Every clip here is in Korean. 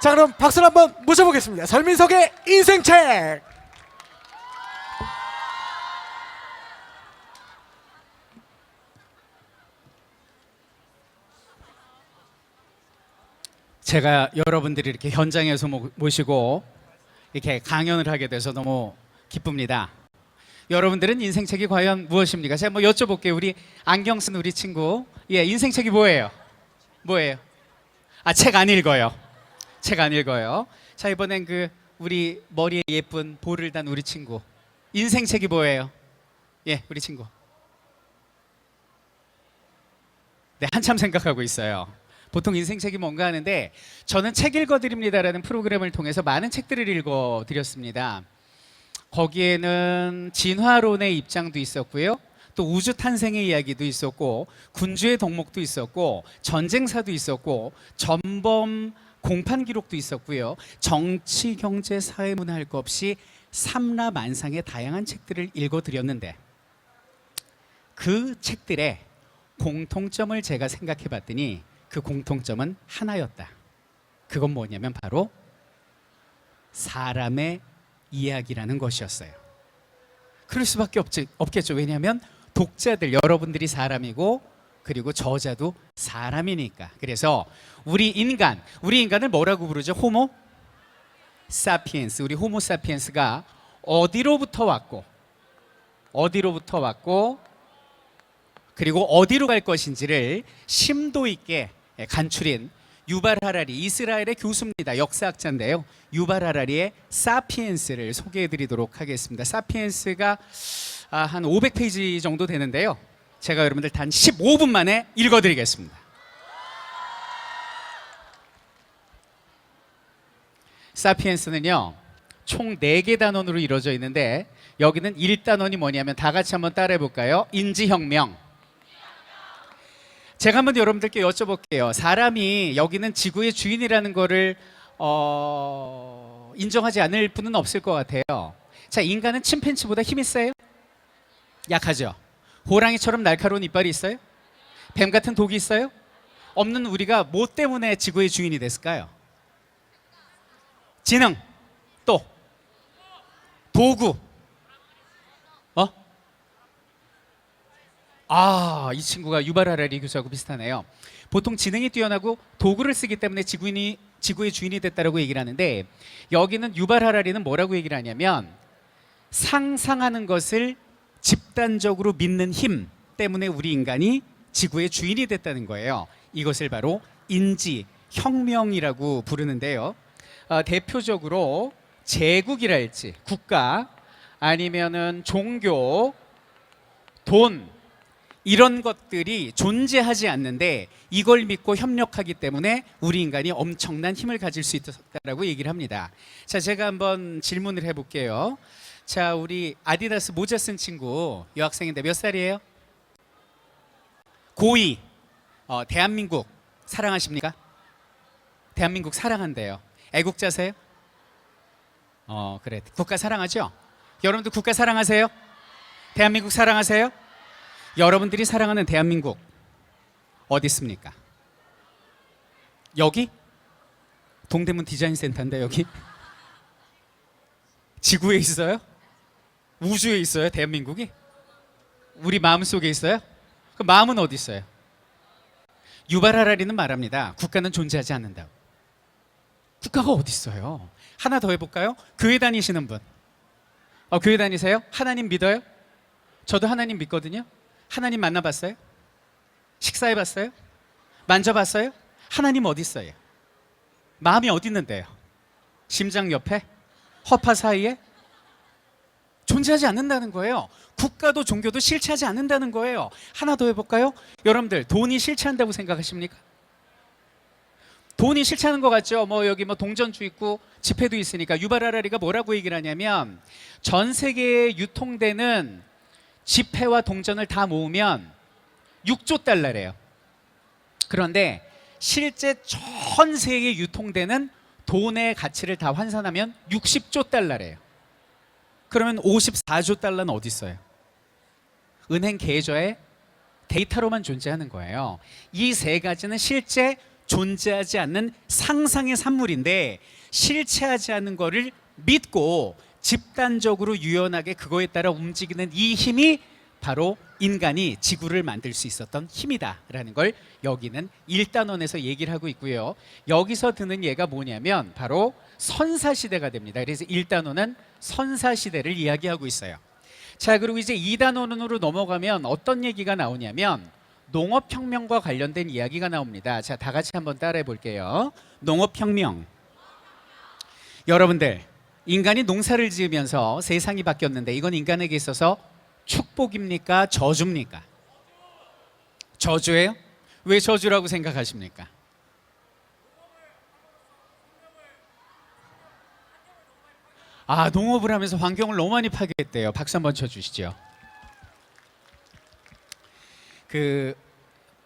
자, 그럼 박수를 한번 모셔보겠습니다. 설민석의 인생책. 제가 여러분들이 이렇게 현장에서 모시고 이렇게 강연을 하게 돼서 너무 기쁩니다. 여러분들은 인생책이 과연 무엇입니까? 제가 뭐 여쭤볼게요. 우리 안경 쓴 우리 친구. 예, 인생책이 뭐예요? 뭐예요? 아, 책 안 읽어요. 책 안 읽어요. 자, 이번엔 그 우리 머리에 예쁜 볼을 단 우리 친구. 인생책이 뭐예요? 예, 우리 친구. 네, 한참 생각하고 있어요. 보통 인생책이 뭔가 하는데 저는 책 읽어드립니다라는 프로그램을 통해서 많은 책들을 읽어드렸습니다. 거기에는 진화론의 입장도 있었고요. 또 우주 탄생의 이야기도 있었고 군주의 덕목도 있었고 전쟁사도 있었고 전범 공판 기록도 있었고요. 정치, 경제, 사회, 문화 할 것 없이 삼라만상의 다양한 책들을 읽어드렸는데 그 책들의 공통점을 제가 생각해 봤더니 그 공통점은 하나였다. 그건 뭐냐면 바로 사람의 이야기라는 것이었어요. 그럴 수밖에 없겠죠. 왜냐하면 독자들, 여러분들이 사람이고 그리고 저자도 사람이니까. 그래서 우리 인간을 뭐라고 부르죠? 호모 사피엔스. 우리 호모 사피엔스가 어디로부터 왔고 그리고 어디로 갈 것인지를 심도 있게 간추린 유발 하라리, 이스라엘의 교수입니다. 역사학자인데요. 유발 하라리의 사피엔스를 소개해 드리도록 하겠습니다. 사피엔스가 한 500페이지 정도 되는데요. 제가 여러분들 단 15분 만에 읽어 드리겠습니다. 사피엔스는요, 총 4개 단원으로 이루어져 있는데 여기는 1단원이 뭐냐면 다 같이 한번 따라해 볼까요? 인지혁명. 제가 한번 여러분들께 여쭤볼게요. 사람이 여기는 지구의 주인이라는 거를 인정하지 않을 분은 없을 것 같아요. 자, 인간은 침팬지보다 힘이 세요? 약하죠. 호랑이처럼 날카로운 이빨이 있어요? 뱀 같은 독이 있어요? 없는 우리가 뭐 때문에 지구의 주인이 됐을까요? 지능, 또 도구. 이 친구가 유발 하라리 교수하고 비슷하네요. 보통 지능이 뛰어나고 도구를 쓰기 때문에 지구의 주인이 됐다라고 얘기를 하는데 여기는 유발 하라리는 뭐라고 얘기를 하냐면 상상하는 것을 집단적으로 믿는 힘 때문에 우리 인간이 지구의 주인이 됐다는 거예요. 이것을 바로 인지혁명이라고 부르는데요. 대표적으로 제국이랄지 국가 아니면은 종교, 돈 이런 것들이 존재하지 않는데 이걸 믿고 협력하기 때문에 우리 인간이 엄청난 힘을 가질 수 있다라고 얘기를 합니다. 자, 제가 한번 질문을 해볼게요. 자, 우리 아디다스 모자 쓴 친구 여학생인데 몇 살이에요? 고2. 대한민국 사랑하십니까? 대한민국 사랑한대요. 애국자세요? 그래. 국가 사랑하죠? 여러분들 국가 사랑하세요? 대한민국 사랑하세요? 여러분들이 사랑하는 대한민국 어디 있습니까? 여기? 동대문 디자인 센터인데 여기? 지구에 있어요? 우주에 있어요? 대한민국이? 우리 마음속에 있어요? 그 마음은 어디 있어요? 유발 하라리는 말합니다. 국가는 존재하지 않는다고. 국가가 어디 있어요? 하나 더 해볼까요? 교회 다니시는 분. 교회 다니세요? 하나님 믿어요? 저도 하나님 믿거든요. 하나님 만나봤어요? 식사해봤어요? 만져봤어요? 하나님 어디 있어요? 마음이 어디 있는데요? 심장 옆에? 허파 사이에? 존재하지 않는다는 거예요. 국가도 종교도 실체하지 않는다는 거예요. 하나 더 해볼까요? 여러분들 돈이 실체한다고 생각하십니까? 돈이 실체하는 것 같죠? 여기 동전주 있고 지폐도 있으니까. 유발 하라리가 뭐라고 얘기를 하냐면 전 세계에 유통되는 지폐와 동전을 다 모으면 6조 달러래요. 그런데 실제 전 세계에 유통되는 돈의 가치를 다 환산하면 60조 달러래요. 그러면 54조 달러는 어디 있어요? 은행 계좌에 데이터로만 존재하는 거예요. 이 세 가지는 실제 존재하지 않는 상상의 산물인데 실체하지 않는 거를 믿고 집단적으로 유연하게 그거에 따라 움직이는 이 힘이 바로 인간이 지구를 만들 수 있었던 힘이다라는 걸 여기는 1단원에서 얘기를 하고 있고요. 여기서 드는 예가 뭐냐면 바로 선사시대가 됩니다. 그래서 1단원은 선사시대를 이야기하고 있어요. 자, 그리고 이제 2단원으로 넘어가면 어떤 얘기가 나오냐면 농업혁명과 관련된 이야기가 나옵니다. 자, 다 같이 한번 따라해 볼게요. 농업혁명. 여러분들, 인간이 농사를 지으면서 세상이 바뀌었는데 이건 인간에게 있어서 축복입니까? 저주입니까? 저주예요? 왜 저주라고 생각하십니까? 아, 농업을 하면서 환경을 너무 많이 파괴했대요. 박수 한번 쳐주시죠.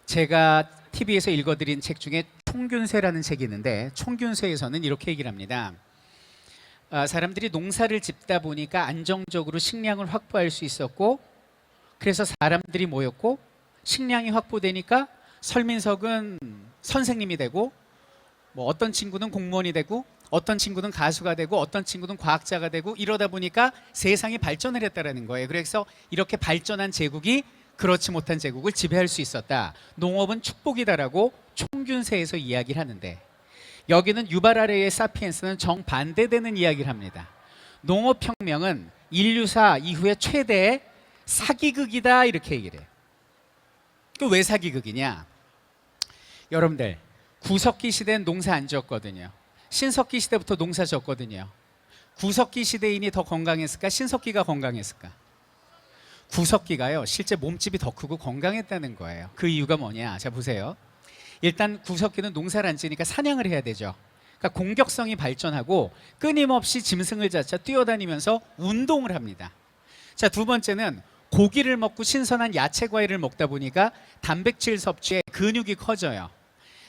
제가 TV에서 읽어드린 책 중에 총균세라는 책이 있는데 총균세에서는 이렇게 얘기를 합니다. 사람들이 농사를 짓다 보니까 안정적으로 식량을 확보할 수 있었고 그래서 사람들이 모였고 식량이 확보되니까 설민석은 선생님이 되고 뭐 어떤 친구는 공무원이 되고 어떤 친구는 가수가 되고 어떤 친구는 과학자가 되고 이러다 보니까 세상이 발전을 했다라는 거예요. 그래서 이렇게 발전한 제국이 그렇지 못한 제국을 지배할 수 있었다. 농업은 축복이다라고 총균세에서 이야기를 하는데 여기는 유발 아래의 사피엔스는 정반대되는 이야기를 합니다. 농업혁명은 인류사 이후에 최대의 사기극이다 이렇게 얘기를 해요. 왜 사기극이냐? 여러분들 구석기 시대는 농사 안 지었거든요. 신석기 시대부터 농사 졌거든요. 구석기 시대인이 더 건강했을까? 신석기가 건강했을까? 구석기가요 실제 몸집이 더 크고 건강했다는 거예요. 그 이유가 뭐냐? 자 보세요. 일단 구석기는 농사를 안 지니까 사냥을 해야 되죠. 그러니까 공격성이 발전하고 끊임없이 짐승을 잡아 뛰어다니면서 운동을 합니다. 자, 두 번째는 고기를 먹고 신선한 야채 과일을 먹다 보니까 단백질 섭취에 근육이 커져요.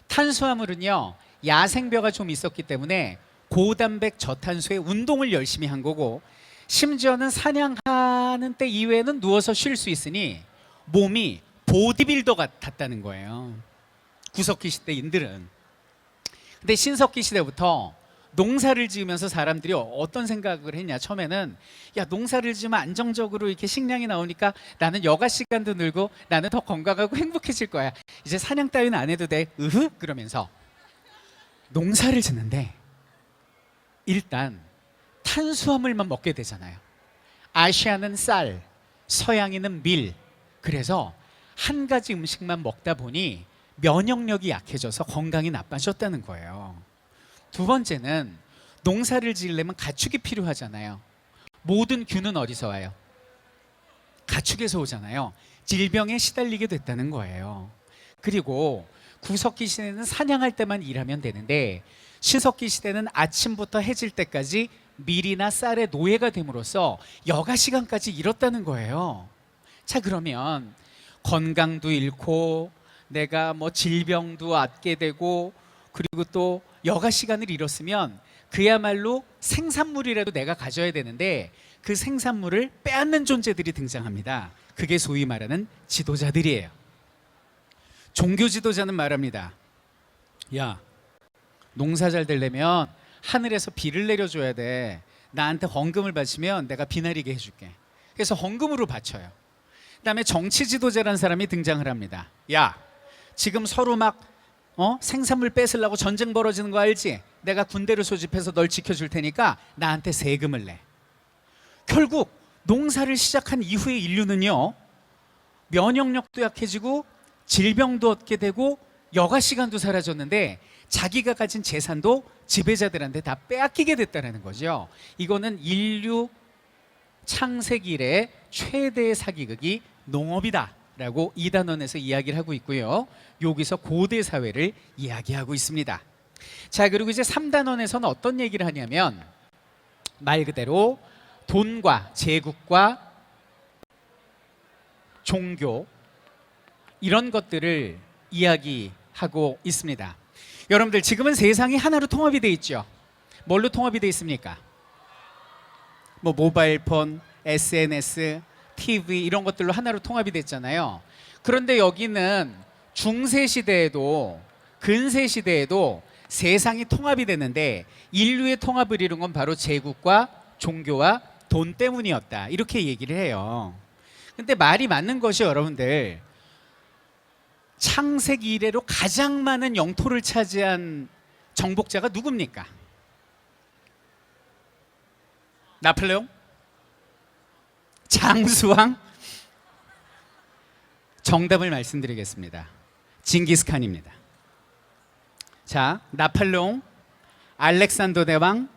탄수화물은요 야생벼가 좀 있었기 때문에 고단백 저탄수의 운동을 열심히 한 거고 심지어는 사냥하는 때 이외에는 누워서 쉴 수 있으니 몸이 보디빌더 같았다는 거예요. 구석기 시대인들은. 근데 신석기 시대부터 농사를 지으면서 사람들이 어떤 생각을 했냐? 처음에는 야 농사를 지으면 안정적으로 이렇게 식량이 나오니까 나는 여가 시간도 늘고 나는 더 건강하고 행복해질 거야. 이제 사냥 따위는 안 해도 돼. 그러면서 농사를 짓는데 일단 탄수화물만 먹게 되잖아요. 아시아는 쌀, 서양인은 밀. 그래서 한 가지 음식만 먹다 보니 면역력이 약해져서 건강이 나빠졌다는 거예요. 두 번째는 농사를 지으려면 가축이 필요하잖아요. 모든 균은 어디서 와요? 가축에서 오잖아요. 질병에 시달리게 됐다는 거예요. 그리고 구석기 시대는 사냥할 때만 일하면 되는데 신석기 시대는 아침부터 해질 때까지 밀이나 쌀의 노예가 됨으로써 여가 시간까지 잃었다는 거예요. 자, 그러면 건강도 잃고 내가 뭐 질병도 얻게 되고 그리고 또 여가 시간을 잃었으면 그야말로 생산물이라도 내가 가져야 되는데 그 생산물을 빼앗는 존재들이 등장합니다. 그게 소위 말하는 지도자들이에요. 종교 지도자는 말합니다. 야, 농사 잘 되려면 하늘에서 비를 내려줘야 돼. 나한테 헌금을 바치면 내가 비 내리게 해줄게. 그래서 헌금으로 바쳐요. 그다음에 정치 지도자라는 사람이 등장을 합니다. 야, 지금 서로 막 생산물 뺏으려고 전쟁 벌어지는 거 알지? 내가 군대를 소집해서 널 지켜줄 테니까 나한테 세금을 내. 결국 농사를 시작한 이후의 인류는요 면역력도 약해지고 질병도 얻게 되고 여가 시간도 사라졌는데 자기가 가진 재산도 지배자들한테 다 빼앗기게 됐다는 거죠. 이거는 인류 창세기 이래 최대의 사기극이 농업이다 라고 2단원에서 이야기를 하고 있고요. 여기서 고대 사회를 이야기하고 있습니다. 자, 그리고 이제 3단원에서는 어떤 얘기를 하냐면 말 그대로 돈과 제국과 종교 이런 것들을 이야기하고 있습니다. 여러분들 지금은 세상이 하나로 통합이 돼 있죠. 뭘로 통합이 돼 있습니까? 뭐 모바일폰, SNS, TV 이런 것들로 하나로 통합이 됐잖아요. 그런데 여기는 중세 시대에도 근세 시대에도 세상이 통합이 됐는데 인류의 통합을 이룬 건 바로 제국과 종교와 돈 때문이었다. 이렇게 얘기를 해요. 근데 말이 맞는 것이 여러분들 창세기 이래로 가장 많은 영토를 차지한 정복자가 누굽니까? 나폴레옹? 장수왕? 정답을 말씀드리겠습니다. 징기스칸입니다. 자, 나폴레옹, 알렉산더 대왕,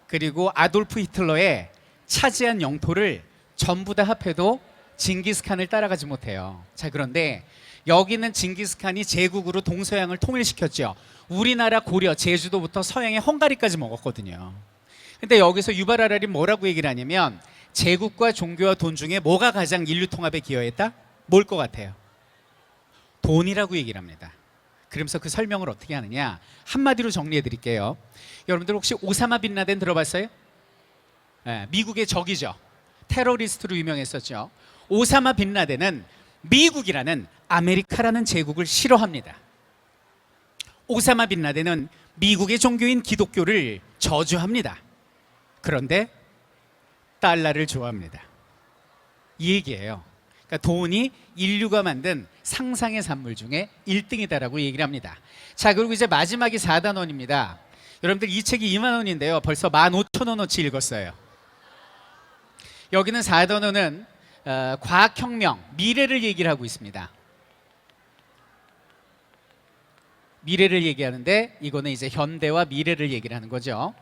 그리고 아돌프 히틀러의 차지한 영토를 전부 다 합해도 징기스칸을 따라가지 못해요. 자, 그런데 여기는 징기스칸이 제국으로 동서양을 통일시켰죠. 우리나라 고려, 제주도부터 서양의 헝가리까지 먹었거든요. 근데 여기서 유발 하라리 뭐라고 얘기를 하냐면 제국과 종교와 돈 중에 뭐가 가장 인류 통합에 기여했다? 뭘 것 같아요? 돈이라고 얘기를 합니다. 그러면서 그 설명을 어떻게 하느냐? 한마디로 정리해 드릴게요. 여러분들 혹시 오사마 빈 라덴 들어봤어요? 네, 미국의 적이죠. 테러리스트로 유명했었죠. 오사마 빈 라덴은 미국이라는 아메리카라는 제국을 싫어합니다. 오사마 빈 라덴은 미국의 종교인 기독교를 저주합니다. 그런데 달러를 좋아합니다. 이 얘기예요. 그러니까 돈이 인류가 만든 상상의 산물 중에 1등이다라고 얘기를 합니다. 자, 그리고 이제 마지막이 4단원입니다. 여러분들 이 책이 2만 원인데요. 벌써 15,000원어치 읽었어요. 여기는 4단원은 과학혁명, 미래를 얘기를 하고 있습니다. 미래를 얘기하는데 이거는 이제 현대와 미래를 얘기를 하는 거죠.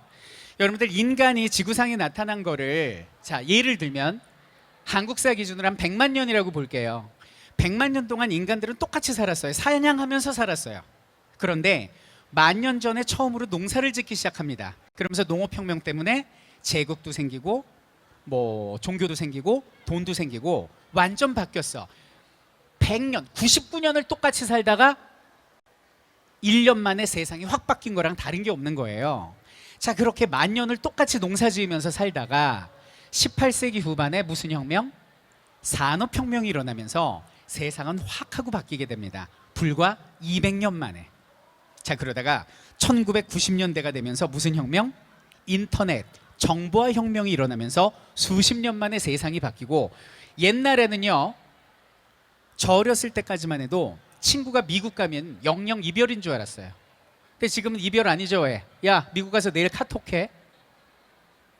여러분들 인간이 지구상에 나타난 거를 자 예를 들면 한국사 기준으로 한 100만 년이라고 볼게요. 100만 년 동안 인간들은 똑같이 살았어요. 사냥하면서 살았어요. 그런데 10,000년 전에 처음으로 농사를 짓기 시작합니다. 그러면서 농업혁명 때문에 제국도 생기고 뭐 종교도 생기고 돈도 생기고 완전 바뀌었어. 100년, 99년을 똑같이 살다가 1년 만에 세상이 확 바뀐 거랑 다른 게 없는 거예요. 자, 그렇게 10,000년을 똑같이 농사 지으면서 살다가 18세기 후반에 무슨 혁명? 산업혁명이 일어나면서 세상은 확 하고 바뀌게 됩니다. 불과 200년 만에. 자, 그러다가 1990년대가 되면서 무슨 혁명? 인터넷, 정보화 혁명이 일어나면서 수십 년 만에 세상이 바뀌고 옛날에는요. 저 어렸을 때까지만 해도 친구가 미국 가면 영영 이별인 줄 알았어요. 근데 지금은 이별 아니죠. 왜? 야, 미국 가서 내일 카톡해.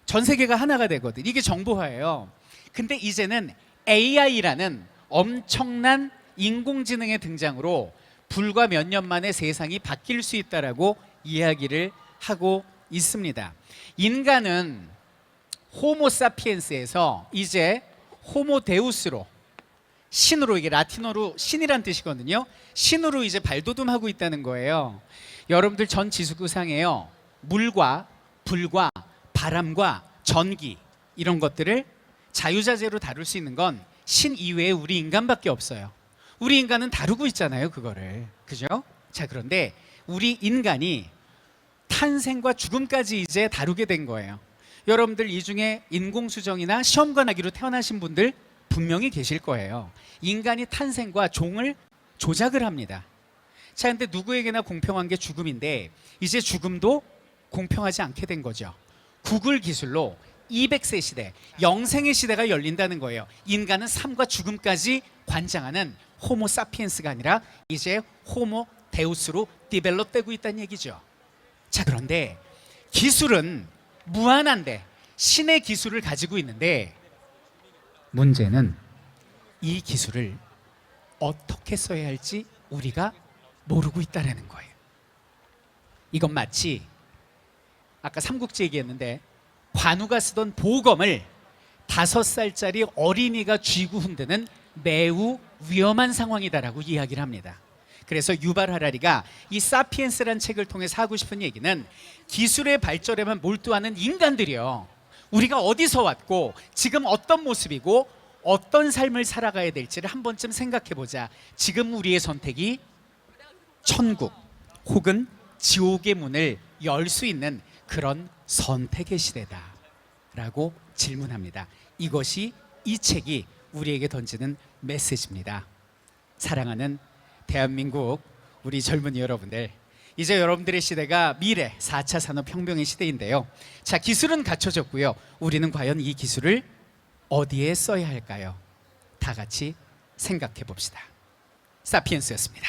전 세계가 하나가 되거든. 이게 정보화예요. 근데 이제는 AI라는 엄청난 인공지능의 등장으로 불과 몇 년 만에 세상이 바뀔 수 있다라고 이야기를 하고 있습니다. 인간은 호모 사피엔스에서 이제 호모 데우스로 신으로, 이게 라틴어로 신이란 뜻이거든요. 신으로 이제 발돋움하고 있다는 거예요. 여러분들 전 지구상에요. 물과 불과 바람과 전기 이런 것들을 자유자재로 다룰 수 있는 건 신 이외에 우리 인간밖에 없어요. 우리 인간은 다루고 있잖아요, 그거를. 그죠? 자, 그런데 우리 인간이 탄생과 죽음까지 이제 다루게 된 거예요. 여러분들 이 중에 인공수정이나 시험관아기로 태어나신 분들 분명히 계실 거예요. 인간이 탄생과 종을 조작을 합니다. 자, 근데 누구에게나 공평한 게 죽음인데 이제 죽음도 공평하지 않게 된 거죠. 구글 기술로 200세 시대, 영생의 시대가 열린다는 거예요. 인간은 삶과 죽음까지 관장하는 호모 사피엔스가 아니라 이제 호모 데우스로 디벨롭되고 있다는 얘기죠. 자, 그런데 기술은 무한한데 신의 기술을 가지고 있는데 문제는 이 기술을 어떻게 써야 할지 우리가 모르고 있다는 거예요. 이건 마치 아까 삼국지 얘기했는데 관우가 쓰던 보검을 5살짜리 어린이가 쥐고 흔드는 매우 위험한 상황이다라고 이야기를 합니다. 그래서 유발 하라리가 이 사피엔스라는 책을 통해서 하고 싶은 얘기는 기술의 발전에만 몰두하는 인간들이요. 우리가 어디서 왔고 지금 어떤 모습이고 어떤 삶을 살아가야 될지를 한 번쯤 생각해보자. 지금 우리의 선택이 천국 혹은 지옥의 문을 열 수 있는 그런 선택의 시대다라고 질문합니다. 이것이 이 책이 우리에게 던지는 메시지입니다. 사랑하는 대한민국 우리 젊은이 여러분들, 이제 여러분들의 시대가 미래 4차 산업혁명의 시대인데요. 자, 기술은 갖춰졌고요. 우리는 과연 이 기술을 어디에 써야 할까요? 다 같이 생각해 봅시다. 사피엔스였습니다.